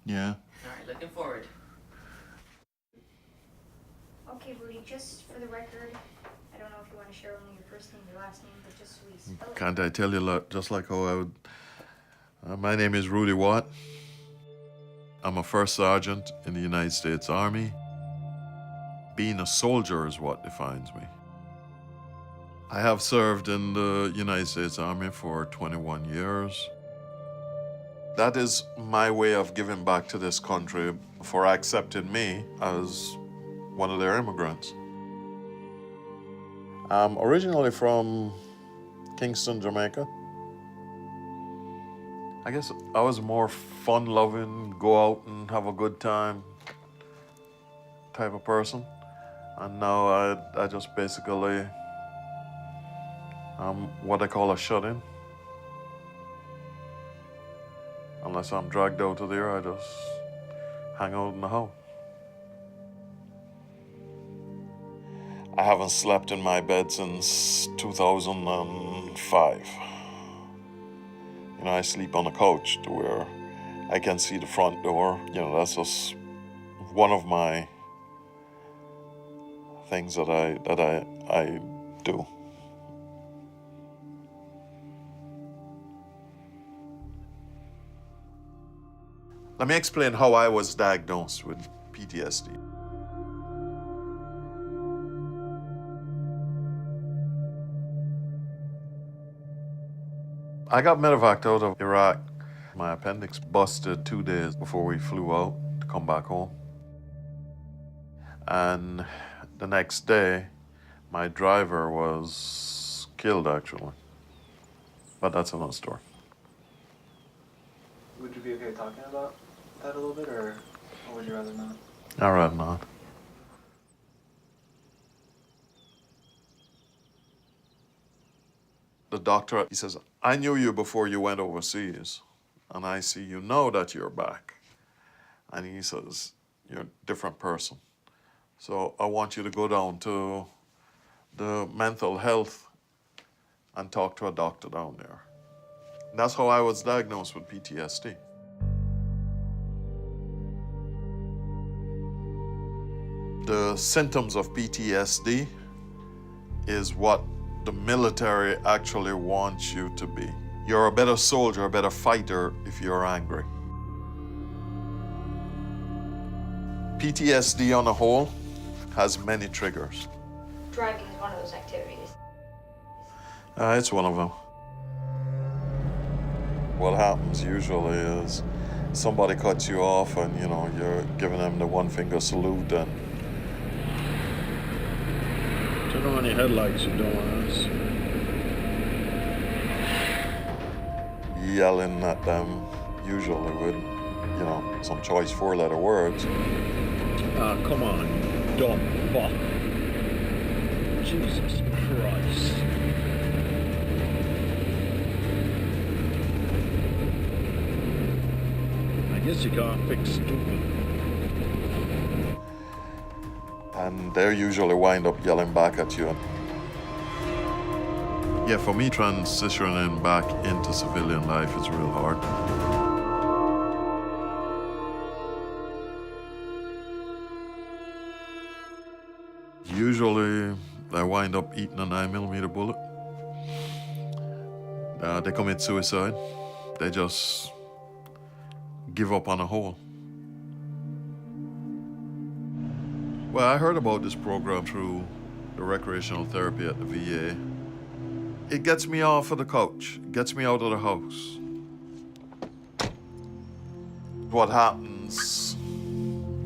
Yeah. All right, looking forward. Okay, Rudy, just for the record, I don't know if you want to share only your first name, your last name, but just so we spell it. Can't I tell you, just like how I would... my name is Rudy Watt. I'm a first sergeant in the United States Army. Being a soldier is what defines me. I have served in the United States Army for 21 years. That is my way of giving back to this country for accepting me as one of their immigrants. I'm originally from Kingston, Jamaica. I guess I was more fun-loving, go out and have a good time type of person. And now I just basically, I'm what I call a shut-in. Unless I'm dragged out of there, I just hang out in the house. I haven't slept in my bed since 2005. You know, I sleep on a couch to where I can see the front door. You know, that's just one of my things that I do. Let me explain how I was diagnosed with PTSD. I got medevaced out of Iraq. My appendix busted 2 days before we flew out to come back home. And the next day, my driver was killed, actually. But that's another story. Would you be okay talking about that a little bit, or would you rather not? I'd rather not. The doctor, he says, I knew you before you went overseas, and I see you know that you're back. And he says, you're a different person. So I want you to go down to the mental health and talk to a doctor down there. And that's how I was diagnosed with PTSD. The symptoms of PTSD is what the military actually wants you to be. You're a better soldier, a better fighter if you're angry. PTSD on a whole has many triggers. Driving is one of those activities. It's one of them. What happens usually is somebody cuts you off and, you know, you're giving them the one finger salute and turn on your headlights, you dumbass. yelling at them, usually with, you know, some choice four-letter words. Ah, come on, you dumb fuck. Jesus Christ. I guess you can't fix stupid. And they usually wind up yelling back at you. Yeah, for me, transitioning back into civilian life is real hard. Usually, I wind up eating a 9mm bullet. They commit suicide. They just give up on a whole. Well, I heard about this program through the recreational therapy at the VA. It gets me off of the couch, gets me out of the house. What happens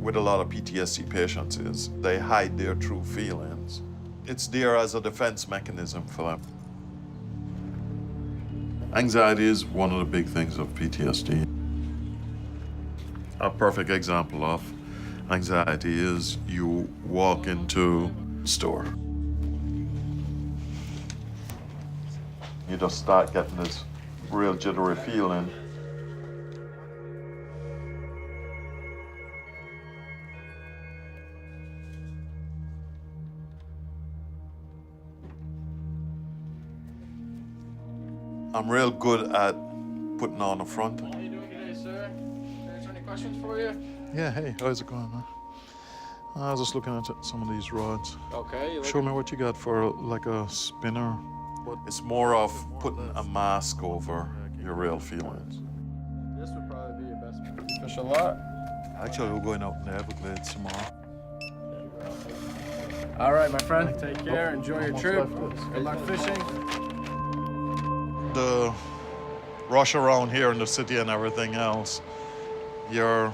with a lot of PTSD patients is they hide their true feelings. It's there as a defense mechanism for them. Anxiety is one of the big things of PTSD. A perfect example of anxiety is you walk into a store. You just start getting this real jittery feeling. I'm real good at putting on a front. How you doing today, sir? Can I turn your questions for you? Yeah, hey, how's it going, man? I was just looking at some of these rods. Okay. Show me what you got for like a spinner. It's more of putting a mask over your real feelings. This would probably be your best one. You fish a lot? Actually, we're going out in the Everglades tomorrow. All right, my friend. Take care. Enjoy your trip. Good luck fishing. The rush around here in the city and everything else, your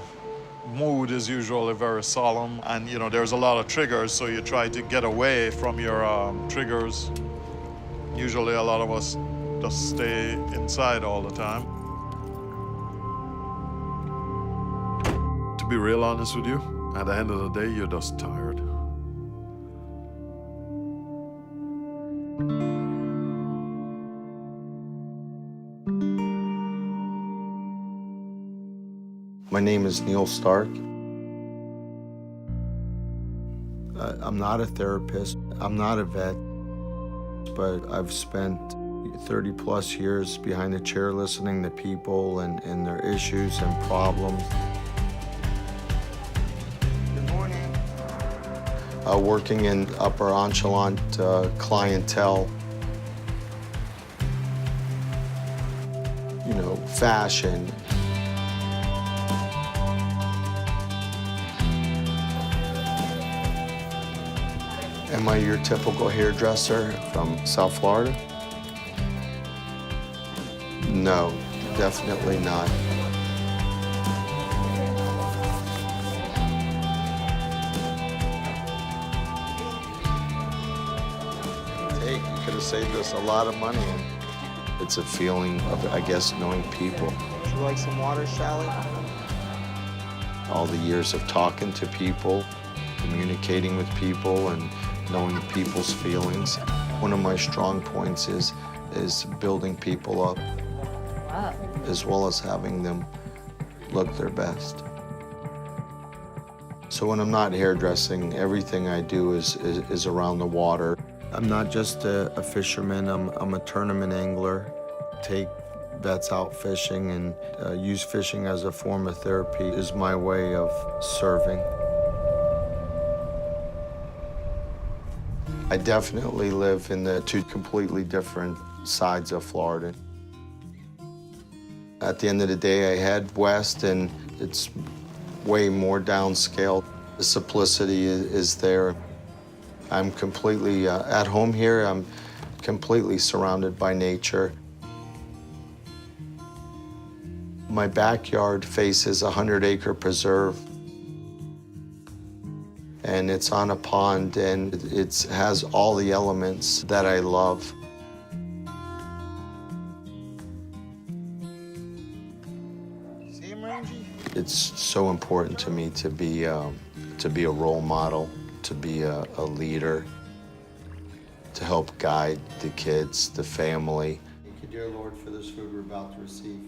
mood is usually very solemn, and you know there's a lot of triggers, so you try to get away from your triggers. Usually a lot of us just stay inside all the time. To be real honest with you, at the end of the day, you're just tired. My name is Neal Stark. I'm not a therapist. I'm not a vet, but I've spent 30 plus years behind the chair listening to people and their issues and problems. Good morning. Working in upper echelon clientele, you know, fashion. Am I your typical hairdresser from South Florida? No, definitely not. Hey, you could have saved us a lot of money. It's a feeling of, I guess, knowing people. Would you like some water, Sally? All the years of talking to people, communicating with people, and knowing people's feelings. One of my strong points is building people up, as well as having them look their best. So when I'm not hairdressing, everything I do is around the water. I'm not just a fisherman, I'm a tournament angler. Take vets out fishing and use fishing as a form of therapy is my way of serving. I definitely live in the two completely different sides of Florida. At the end of the day, I head west, and it's way more downscale. The simplicity is there. I'm completely at home here. I'm completely surrounded by nature. My backyard faces a 100-acre preserve. And it's on a pond, and it has all the elements that I love. See him, Rangy? It's so important to me to be a role model, to be a leader, to help guide the kids, the family. Thank you, dear Lord, for this food we're about to receive.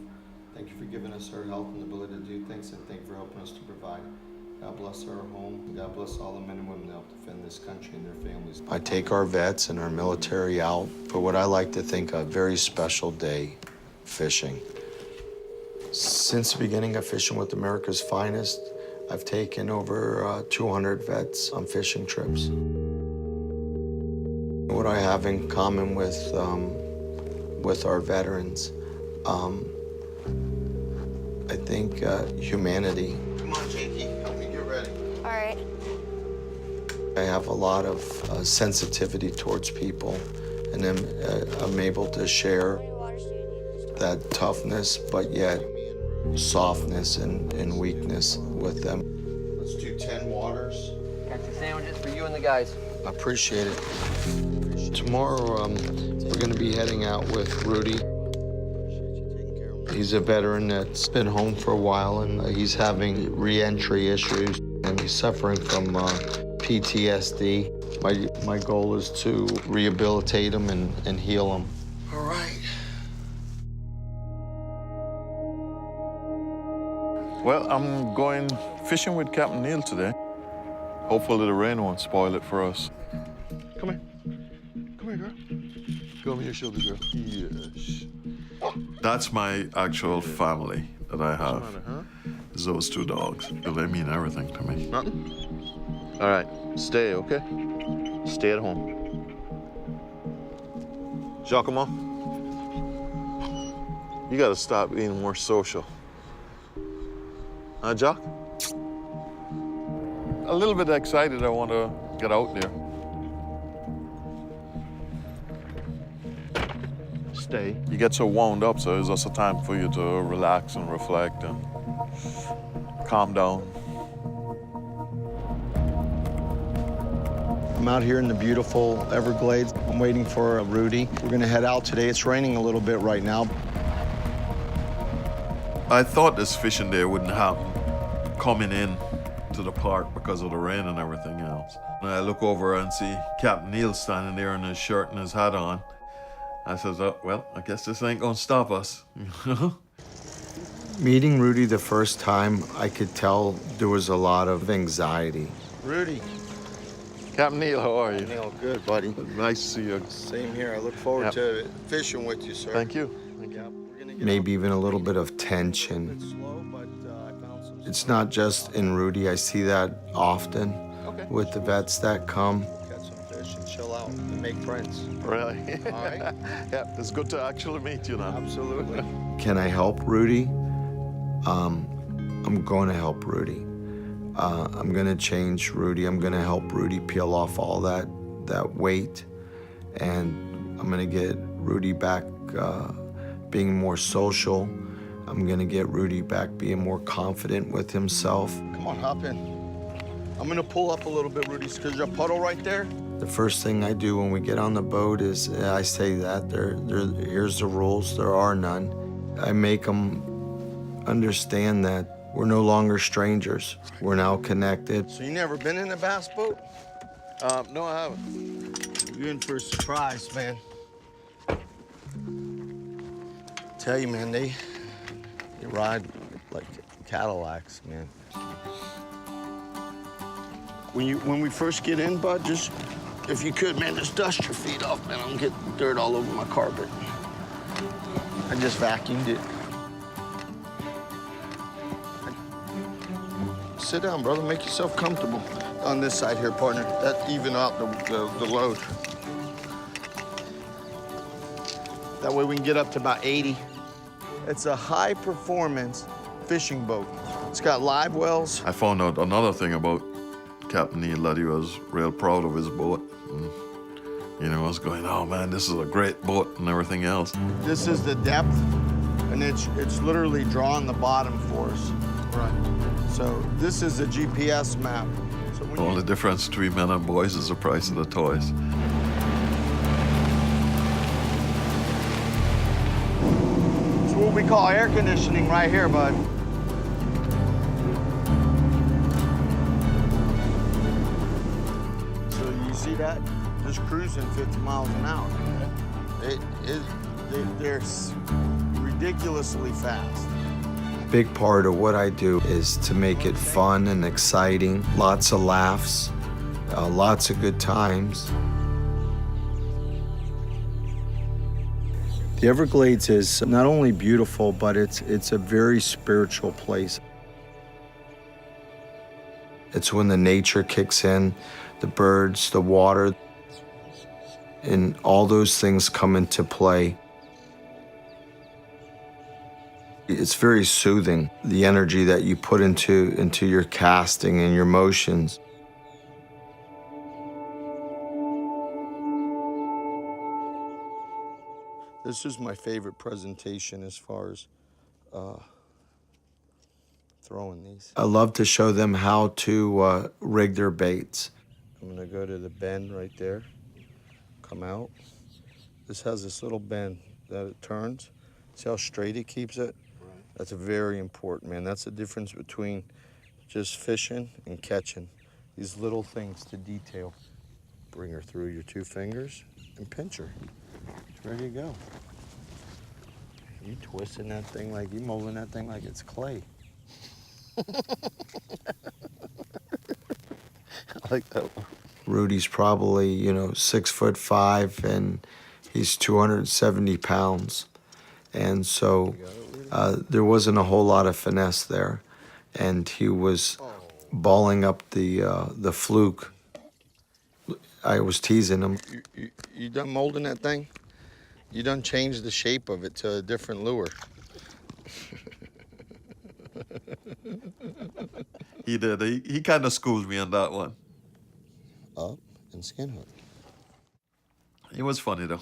Thank you for giving us our health and the ability to do things, and thank you for helping us to provide. God bless our home. God bless all the men and women that help defend this country and their families. I take our vets and our military out for what I like to think a very special day, fishing. Since the beginning of Fishing with America's Finest, I've taken over 200 vets on fishing trips. What I have in common with our veterans, I think humanity. Come on, Jakey. Help me get ready. All right. I have a lot of sensitivity towards people, and I'm able to share that toughness, but yet softness and weakness with them. Let's do 10 waters. Got your sandwiches for you and the guys. I appreciate it. Tomorrow, we're going to be heading out with Rudy. He's a veteran that's been home for a while, and he's having re-entry issues, and he's suffering from PTSD. My goal is to rehabilitate him and heal him. All right. Well, I'm going fishing with Captain Neal today. Hopefully the rain won't spoil it for us. Come here. Come here, girl. Go over your shoulder, girl. Yes. That's my actual family that I have. is those two dogs. They mean everything to me. Nothing? All right, stay, okay? Stay at home. Giacomo, you gotta stop being more social. Huh, Jock? A little bit excited. I want to get out there. Stay. You get so wound up, so it's also time for you to relax and reflect and calm down. I'm out here in the beautiful Everglades. I'm waiting for Rudy. We're gonna head out today. It's raining a little bit right now. I thought this fishing day wouldn't happen coming in to the park because of the rain and everything else. And I look over and see Captain Neal standing there in his shirt and his hat on. I says, oh, well, I guess this ain't gonna stop us. Meeting Rudy the first time, I could tell there was a lot of anxiety. Rudy. Captain Neal, how are you? Neal, good, buddy. Nice to see you. Same here. I look forward to fishing with you, sir. Thank you. Maybe even a little bit of tension. It's not just in Rudy. I see that often with the vets that come. Catch some fish and chill out and make friends. Really? All right. Yeah, it's good to actually meet you now. Absolutely. Can I help Rudy? I'm going to help Rudy. I'm going to change Rudy. I'm going to help Rudy peel off all that weight, and I'm going to get Rudy back being more social. I'm going to get Rudy back being more confident with himself. Come on, hop in. I'm going to pull up a little bit, Rudy, because there's a puddle right there. The first thing I do when we get on the boat is I say that here's the rules. There are none. I make them understand that we're no longer strangers. We're now connected. So you never been in a bass boat? No, I haven't. You're in for a surprise, man. Tell you, man, they ride like Cadillacs, man. When we first get in, bud, just if you could, man, just dust your feet off, man. I'm getting dirt all over my carpet. I just vacuumed it. Sit down, brother. Make yourself comfortable. On this side here, partner. That even out the load. That way we can get up to about 80. It's a high-performance fishing boat. It's got live wells. I found out another thing about Captain Neal, that he was real proud of his boat. And, you know, I was going, oh man, this is a great boat and everything else. This is the depth, and it's literally drawing the bottom for us. Right. So this is a GPS map. So The only difference between men and boys is the price of the toys. It's what we call air conditioning right here, bud. So you see that? Just cruising 50 miles an hour. They're ridiculously fast. Big part of what I do is to make it fun and exciting. Lots of laughs, lots of good times. The Everglades is not only beautiful, but it's a very spiritual place. It's when the nature kicks in, the birds, the water, and all those things come into play. It's very soothing, the energy that you put into your casting and your motions. This is my favorite presentation as far as throwing these. I love to show them how to rig their baits. I'm gonna go to the bend right there, come out. This has this little bend that it turns. See how straight it keeps it? That's very important, man. That's the difference between just fishing and catching. These little things to detail. Bring her through your two fingers and pinch her. She's ready to go. You twisting that thing like, you molding that thing like it's clay. I like that one. Rudy's probably, 6'5", and he's 270 pounds. And so there wasn't a whole lot of finesse there. and he was balling up the fluke. I was teasing him. You done molding that thing? You done changed the shape of it to a different lure. He did. He kind of schooled me on that one. Up and skin hook. It was funny though.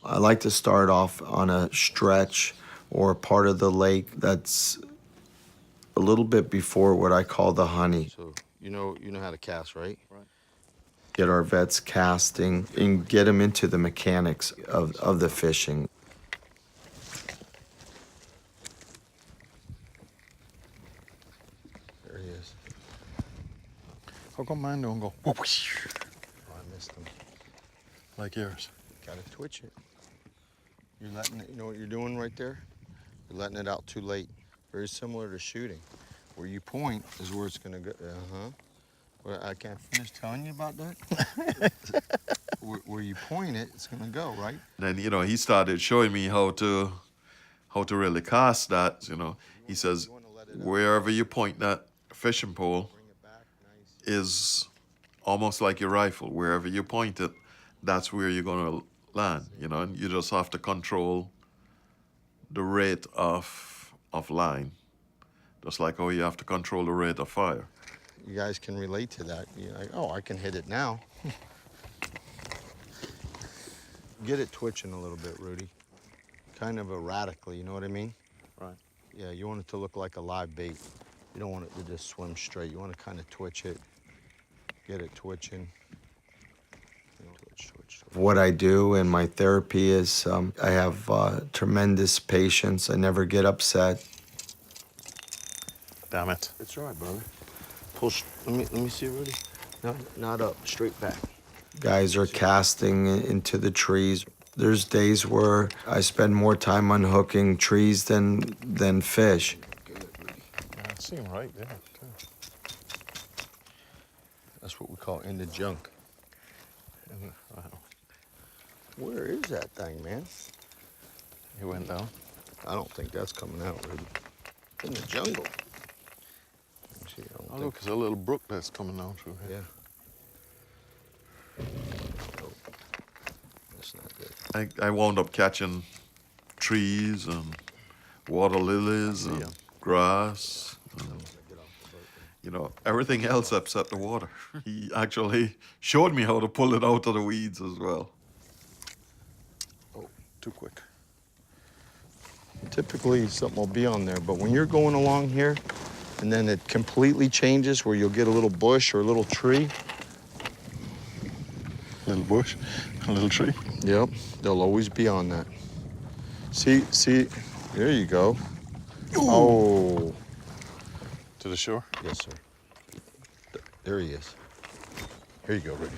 I like to start off on a stretch or part of the lake that's a little bit before what I call the honey. So you know how to cast, right? Right. Get our vets casting and get them into the mechanics of the fishing. There he is. How come mine don't go? Oh, I missed him. Like yours. Gotta twitch it. You're letting it, you know what you're doing right there? You're letting it out too late. Very similar to shooting. Where you point is where it's gonna go. Well, I can't finish telling you about that. where you point it, it's gonna go, right? Then he started showing me how to really cast that. He says wherever you point that fishing pole is almost like your rifle. Wherever you point it, that's where you're gonna land. And you just have to control the rate of line, just like how you have to control the rate of fire. You guys can relate to that. You're like, oh, I can hit it now. Get it twitching a little bit, Rudy. Kind of erratically, you know what I mean? Right. Yeah, you want it to look like a live bait. You don't want it to just swim straight. You want to kind of twitch it, get it twitching. Twitch. What I do in my therapy is I have tremendous patience. I never get upset. Damn it. It's all right, brother. Let me see, Rudy. No, not up, straight back. Guys are casting into the trees. There's days where I spend more time unhooking trees than fish. Good, Rudy. That seemed right there, too. That's what we call in the junk. Wow. Where is that thing, man? He went down. I don't think that's coming out, Rudy. In the jungle. Let me see, I don't Oh, think- look, there's a little brook that's coming down through here. Yeah. Oh, that's not good. I wound up catching trees and water lilies and grass. And, everything else except the water. He actually showed me how to pull it out of the weeds as well. Oh, too quick. Typically, something will be on there, but when you're going along here, and then it completely changes where you'll get a little bush or a little tree. Little bush, a little tree. Yep, they'll always be on that. See, there you go. Ooh. Oh. To the shore? Yes, sir. There he is. Here you go, Rudy.